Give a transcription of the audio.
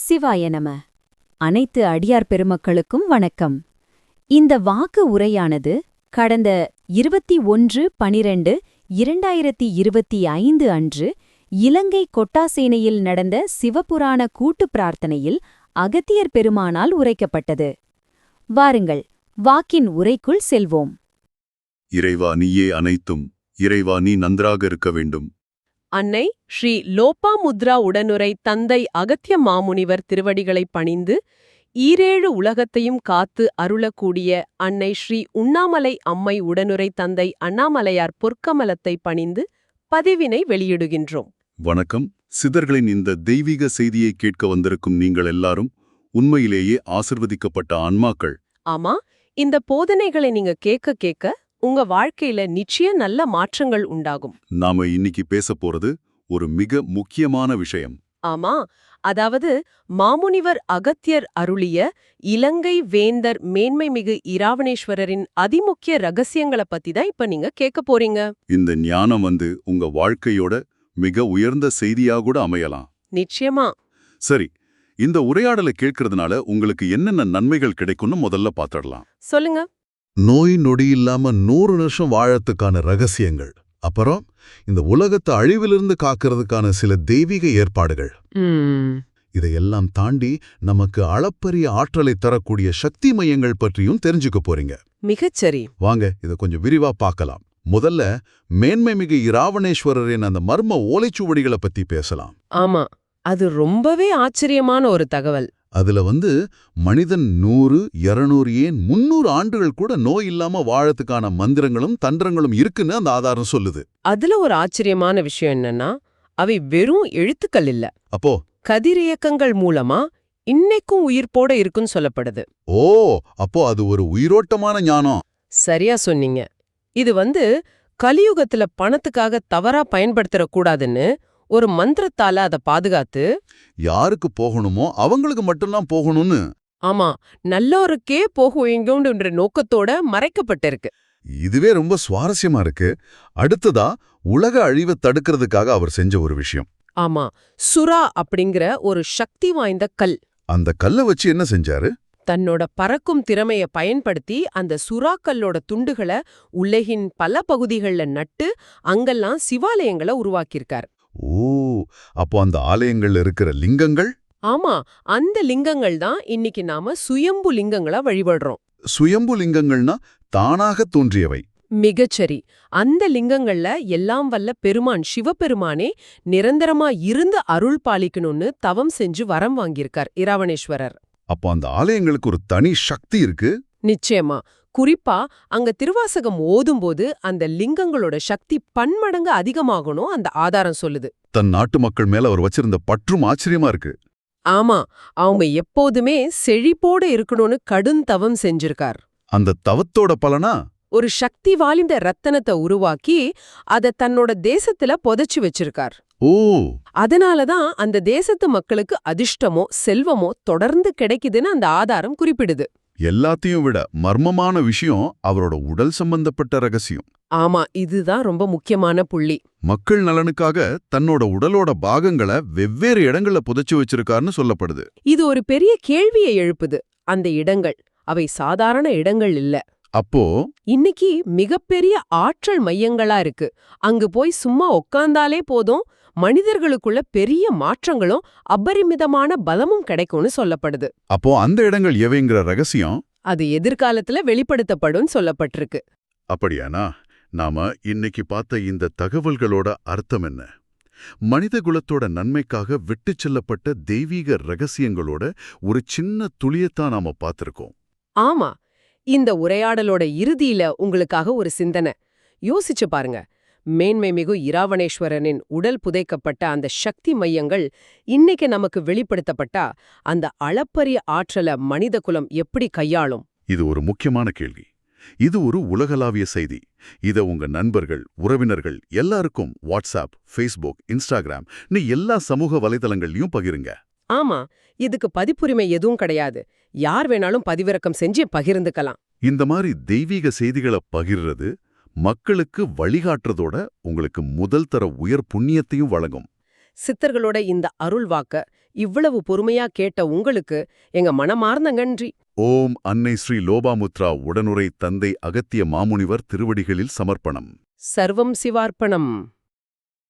சிவாய நம. அனைத்து அடியார் பெருமக்களுக்கும் வணக்கம். இந்த வாக்கு உரையானது கடந்த 21/12/2025 அன்று இலங்கை கொட்டாசேனையில் நடந்த சிவபுராண கூட்டுப் பிரார்த்தனையில் அகத்தியர் பெருமானால் உரைக்கப்பட்டது. வாருங்கள், வாக்கின் உரைக்குள் செல்வோம். இறைவா நீயே அனைத்தும், இறைவா நீ நன்றாக இருக்க வேண்டும். அன்னை ஸ்ரீ லோபாமுத்ரா உடனுரை தந்தை அகத்திய மாமுனிவர் திருவடிகளைப் பணிந்து ஈரேழு உலகத்தையும் காத்து அருளக்கூடிய அன்னை ஸ்ரீ உண்ணாமலை அம்மை உடனுரை தந்தை அண்ணாமலையார் பொற்கமலத்தை பணிந்து பதிவினை வெளியிடுகின்றோம். வணக்கம். சிதர்களின் இந்த தெய்வீக செய்தியை கேட்க வந்திருக்கும் நீங்கள் எல்லாரும் உண்மையிலேயே ஆசிர்வதிக்கப்பட்ட ஆன்மாக்கள். ஆமா, இந்த போதனைகளை நீங்க கேட்க கேட்க உங்க வாழ்க்கையில நிச்சயம் நல்ல மாற்றங்கள் உண்டாகும். நாம இன்னைக்கு பேச போறது ஒரு மிக முக்கியமான விஷயம். ஆமா, அதாவது மாமுனிவர் அகத்தியர் அருளிய இலங்கை வேந்தர் மேன்மைமிகு இராவணேஸ்வரரின் அதிமுக்கிய ரகசியங்களை பத்தி தான் இப்ப நீங்க கேட்க போறீங்க. இந்த ஞானம் உங்க வாழ்க்கையோட மிக உயர்ந்த செய்தியா கூட அமையலாம். நிச்சயமா. சரி, இந்த உரையாடலை கேட்கறதுனால உங்களுக்கு என்னென்ன நன்மைகள் கிடைக்கும்னு முதல்ல பாத்துடலாம். சொல்லுங்க. நோய் நொடி இல்லாம 100 வருஷம் வாழறதுக்கான ரகசியங்கள், அப்புறம் இந்த உலகத்தை அழிவிலிருந்து காக்கிறதுக்கான சில தெய்வீக ஏற்பாடுகள். இதையெல்லாம் தாண்டி நமக்கு அளப்பரிய ஆற்றலை தரக்கூடிய சக்தி மையங்கள் பற்றியும் தெரிஞ்சுக்க போறீங்க. மிகச்சரி. வாங்க, இதை கொஞ்சம் விரிவா பார்க்கலாம். முதல்ல மேன்மைமிகு இராவணேஸ்வரரின் அந்த மர்ம ஓலைச்சுவடிகளை பத்தி பேசலாம். ஆமா, அது ரொம்பவே ஆச்சரியமான ஒரு தகவல். அதுல மனிதன் 100, 200 ஏன் 300 ஆண்டுகள் கூட நோய் இல்லாம வாழத்துக்கான மந்திரங்களும் தந்திரங்களும் இருக்குன்னு அந்த ஆதாரம் சொல்லுது. அதுல ஒரு ஆச்சரியமான விஷயம் என்னன்னா, அவை வெறும் எழுத்துக்கள் இல்ல, அப்போ கதிரியக்கங்கள் மூலமா இன்னைக்கும் உயிர்ப்போட இருக்குன்னு சொல்லப்படுது. ஓ, அப்போ அது ஒரு உயிரோட்டமான ஞானம். சரியா சொன்னீங்க. இது கலியுகத்துல பணத்துக்காக தவறா பயன்படுத்தற கூடாதுன்னு ஒரு மந்திரத்தால அதை பாதுகாத்து, யாருக்கு போகணுமோ அவங்களுக்கு மட்டும்தான் போகணும்னு, ஆமா, நல்லோருக்கே போகுவீங்கன்ற நோக்கத்தோட மறைக்கப்பட்டிருக்கு. இதுவே ரொம்ப சுவாரஸ்யமா இருக்கு. அடுத்ததா உலக அழிவை தடுக்கிறதுக்காக அவர் செஞ்ச ஒரு விஷயம். ஆமா, சுறா அப்படிங்கிற ஒரு சக்தி வாய்ந்த கல். அந்த கல்லை வச்சு என்ன செஞ்சாரு? தன்னோட பறக்கும் திறமைய பயன்படுத்தி அந்த சுறாக்கல்லோட துண்டுகளை உலகின் பல பகுதிகள்ல நட்டு அங்கெல்லாம் சிவாலயங்களை உருவாக்கியிருக்கார். ஓ, அப்போ அந்த ஆலயங்கள்ல இருக்கிற லிங்கங்கள்? ஆமா, அந்த லிங்கங்கள் தான் இன்னைக்கு நாம சுயம்பு லிங்கங்களா வழிபடுறோம். சுயம்பு லிங்கங்கள்னா தானாக தோன்றியவை. மிகச்சரி. அந்த லிங்கங்கள்ல எல்லாம் வல்ல பெருமான் சிவபெருமானே நிரந்தரமா இருந்து அருள் பாலிக்கணும்னு தவம் செஞ்சு வரம் வாங்கியிருக்கார் இராவணேஸ்வரர். அப்போ அந்த ஆலயங்களுக்கு ஒரு தனி சக்தி இருக்கு. நிச்சயமா. குறிப்பா அங்க திருவாசகம் ஓதும்போது அந்த லிங்கங்களோட சக்தி பன்மடங்கு அதிகமாகணும் அந்த ஆதாரம் சொல்லுது. தன் நாட்டு மக்கள் மேல அவர் வச்சிருந்த பற்றும் ஆச்சரியமா இருக்கு. ஆமா, அவங்க எப்போதுமே செழிப்போட இருக்கணும்னு கடுந்தவம் செஞ்சிருக்கார். அந்த தவத்தோட பலனா ஒரு சக்தி வாய்ந்த ரத்தனத்தை உருவாக்கி அத தன்னோட தேசத்துல புதைச்சு வச்சிருக்கார். ஓ, அதனாலதான் அந்த தேசத்து மக்களுக்கு அதிர்ஷ்டமோ செல்வமோ தொடர்ந்து கிடைக்குதுன்னு அந்த ஆதாரம் குறிப்பிடுது. எல்லாத்தையும் விட மர்மமான விஷயம் அவரோட உடல் சம்பந்தப்பட்ட ரகசியம். ஆமா, இதுதான் ரொம்ப முக்கியமான புள்ளி. மக்கள் நலனுக்காக தன்னோட உடலோட பாகங்களை வெவ்வேறு இடங்கள்ல புதைச்சு வச்சிருக்காருன்னு சொல்லப்படுது. இது ஒரு பெரிய கேள்வியை எழுப்புது. அந்த இடங்கள் அவை சாதாரண இடங்கள் இல்ல. அப்போ இன்னைக்கு மிகப்பெரிய ஆற்றல் மையங்களா இருக்கு. அங்கு போய் சும்மா உட்கார்ந்தாலே போதும், மனிதர்களுக்குள்ள பெரிய மாற்றங்களும் அபரிமிதமான பலமும் கிடைக்கும்னு சொல்லப்படுது. அப்போ அந்த இடங்கள் எவைங்கிற ரகசியம் அது எதிர்காலத்துல வெளிப்படுத்தப்படும் சொல்லப்பட்டிருக்கு. அப்படியானா நாம இன்னைக்கு பார்த்த இந்த தகவல்களோட அர்த்தம் என்ன? மனித குலத்தோட நன்மைக்காக விட்டுச் செல்லப்பட்ட தெய்வீக ரகசியங்களோட ஒரு சின்ன துளியத்தான் நாம பார்த்திருக்கோம். ஆமா, இந்த உரையாடலோட இறுதியில உங்களுக்காக ஒரு சிந்தனை. யோசிச்சு பாருங்க. மேன்மைமிகு இராவணேஸ்வரனின் உடல் புதைக்கப்பட்ட அந்த சக்தி மையங்கள் இன்னைக்கு நமக்கு வெளிப்படுத்தப்பட்டா அந்த அளப்பரிய ஆற்றலை மனித குலம் எப்படி கையாளும்? இது ஒரு முக்கியமான கேள்வி. இது ஒரு உலகளாவிய செய்தி. இத உங்க நண்பர்கள், உறவினர்கள் எல்லாருக்கும் வாட்ஸ்அப், ஃபேஸ்புக், இன்ஸ்டாகிராம் எல்லா சமூக வலைதளங்கள்லயும் பகிருங்க. ஆமா, இதுக்கு பதிப்புரிமை எதுவும் கிடையாது. யார் வேணாலும் பதிவிறக்கம் செஞ்சு பகிர்ந்துக்கலாம். இந்த மாதிரி தெய்வீக செய்திகளை பகிர்றது மக்களுக்கு வழிகாட்டுறதோட உங்களுக்கு முதல் தர உயர் புண்ணியத்தையும் வழங்கும். சித்தர்களோட இந்த அருள் வாக்க இவ்வளவு பொறுமையா கேட்ட உங்களுக்கு எங்க மனமார்ந்த நன்றி. ஓம் அன்னை ஸ்ரீ லோபாமுத்ரா உடனுரை தந்தை அகத்திய மாமுனிவர் திருவடிகளில் சமர்ப்பணம். சர்வம் சிவார்ப்பணம்.